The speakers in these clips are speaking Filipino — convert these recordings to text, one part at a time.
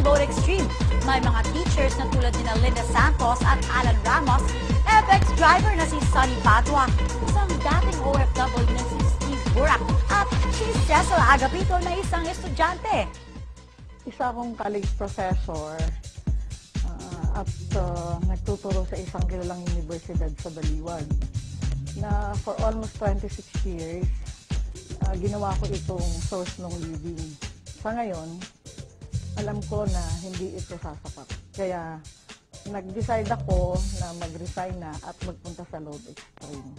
Load Extreme. May mga teachers na tulad ni Linda Santos at Alan Ramos, FX driver na si Sonny Padua, isang dating OFW na si Steve Burak, at si Cecil Agapito na isang estudyante. Isa akong college professor at nagtuturo sa isang kilalang universidad sa Baliwag na for almost 26 years, ginawa ko itong source ng living. Sa ngayon, alam ko na hindi ito sasapat. Kaya nag-decide ako na mag-resign na at magpunta sa Load Extreme.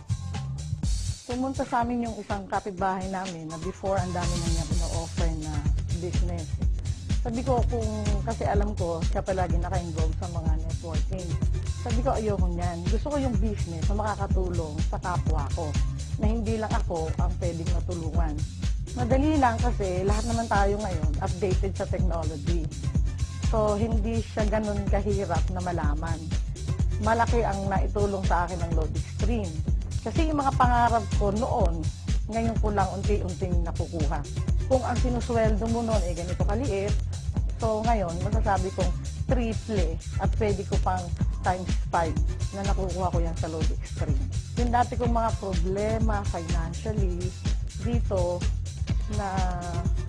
Pumunta sa amin yung isang kapitbahay namin na before ang dami na niya pina-offer na business. Sabi ko kasi alam ko, siya palagi naka-involve sa mga networking. Sabi ko, ayoko niyan. Gusto ko yung business na makakatulong sa kapwa ko, na hindi lang ako ang pwedeng matulungan. Madali lang kasi lahat naman tayo ngayon updated sa technology. So, hindi siya ganun kahirap na malaman. Malaki ang naitulong sa akin ng Load Extreme. Kasi yung mga pangarap ko noon, ngayon ko lang unti-unting nakukuha. Kung ang sinusweldo mo noon ganito kaliit, so ngayon, masasabi kong triple at pwede ko pang times 5 na nakukuha ko yan sa Load Extreme. Yung dati kong mga problema financially, dito na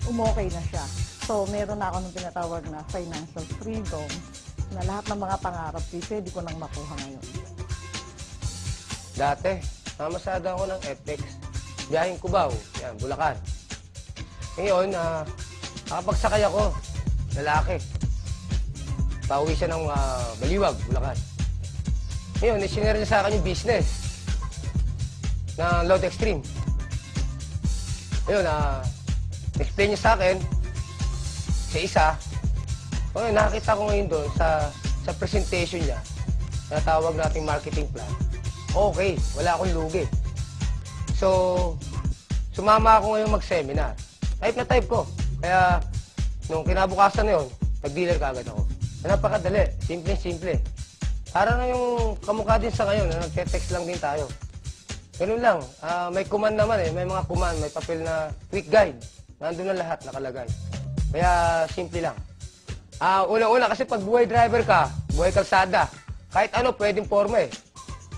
umokay na siya. So, meron na ako nung tinatawag na financial freedom na lahat ng mga pangarap ko, pwede ko nang makuha ngayon. Dati, mamasada ako ng FX. Biyahing Cubao, yan, Bulacan. Ngayon, nakapagsakay ako, lalaki. Pauwi siya ng Baliwag, Bulacan. Ngayon, isinare niya sa akin yung business na Load Extreme. Ngayon, explain niya sa akin, sa isa, nakakita ko ngayon doon sa presentation niya, na tawag nating marketing plan. Okay, wala akong lugi. So, sumama ako ngayon mag-seminar. Type na type ko. Kaya, nung kinabukasan na yun, nag-dealer ka agad ako. Napakadali. Simple-simple. Para na yung kamukha din sa ngayon, na nagte-text lang din tayo. Ganun lang. May command naman eh. May mga command, may papel na quick guide. Nandun na lahat nakalagay. Kaya, simple lang. Una-una kasi pag buhay driver ka, buhay kalsada, kahit ano, pwedeng forma eh.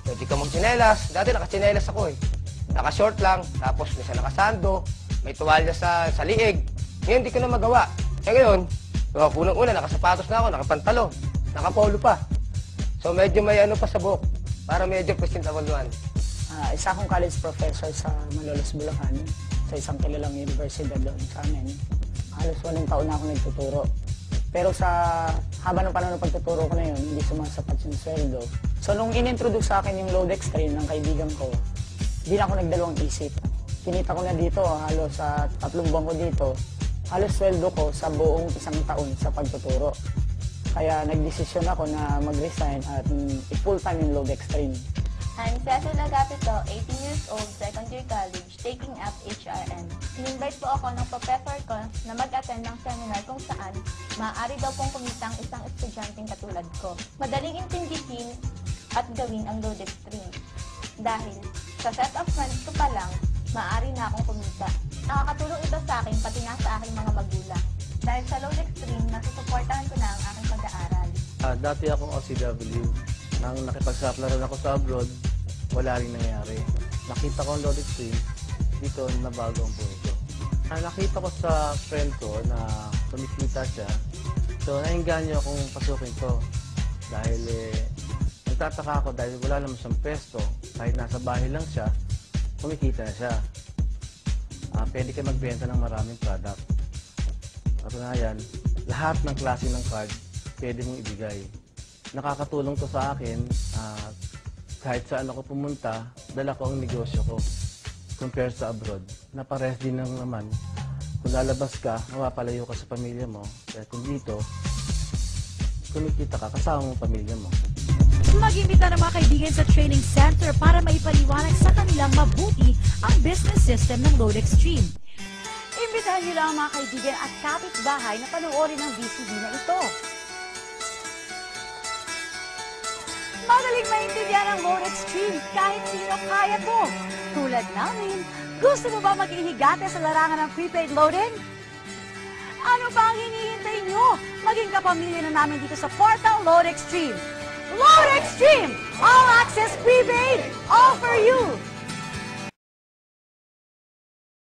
Pwede ka magtsinelas. Dati nakatsinelas ako eh. Naka-short lang, tapos minsan nakasando, may tuwalya sa liig. Ngayon, hindi ko na magawa. Ngayon, unang-una, nakasapatos na ako, nakapantalo, nakapolo pa. So, medyo may ano pa sa buhok, para medyo presentable naman. Isa akong college professor sa Malolos, Bulacan, sa isang kilalang universidad doon sa amin. Halos 8 taon na ako nagtuturo. Pero sa haba ng panahon ng pagtuturo ko na yun, hindi sumasapat yung sweldo. So, nung in-introduce sa akin yung Load Extreme ng kaibigan ko, hindi na ako nagdalawang isip. Kinita ko na dito, halos sa 3 buwan ko dito, halos sweldo ko sa buong 1 taon sa pagtuturo. Kaya nagdesisyon ako na mag-resign at i-full-time yung Load Extreme. I'm Cecil Agapito, 18 years old, second year college, taking up HRM. In-invite po ako ng professor ko na mag-attend ng seminar kung saan maaari daw pong kumita ang isang estudyanteng katulad ko. Madaling intindihin at gawin ang Load Extreme. Dahil sa set of friends ko pa lang, maaari na akong kumita. Nakakatulong ito sa akin pati nga sa aking mga magulang. Dahil sa Load Extreme, nasusuportahan ko na ang aking pag-aaral. Dati akong OCW. Nang nakipagsaplaran ako sa abroad, wala rin nangyari. Nakita ko ang Load Extreme, dito nabago ang buhay ko. Nakita ko sa friend ko na kumikita siya, so nainganyo akong pasukin ko. Dahil nagtataka ako dahil wala naman siyang pwesto, kahit nasa bahay lang siya, kumikita na siya. Pwede ka magbenta ng maraming product. Katunayan, lahat ng klase ng card, pwede mong ibigay. Nakakatulong to sa akin, kahit saan ako pumunta, dala ko ang negosyo ko. Compare sa abroad, napares din naman. Kung lalabas ka, mapapalayo ka sa pamilya mo. Kaya kung dito, kumikita ka, kasama mo pamilya mo. Mag-imbita ng mga kaibigan sa training center para maipaliwanag sa kanilang mabuti ang business system ng Load Extreme. Imbitahan niyo lang ang mga kaibigan at kapitbahay na panoorin ang VCD na ito. Madaling maintindihan ang Load Extreme kahit sino kaya to. Tulad namin, gusto mo ba maging higate sa larangan ng prepaid loading? Ano pa ang hinihintay nyo. Maging kapamilya na namin dito sa portal Load Extreme. Load Extreme! All access prepaid! All for you!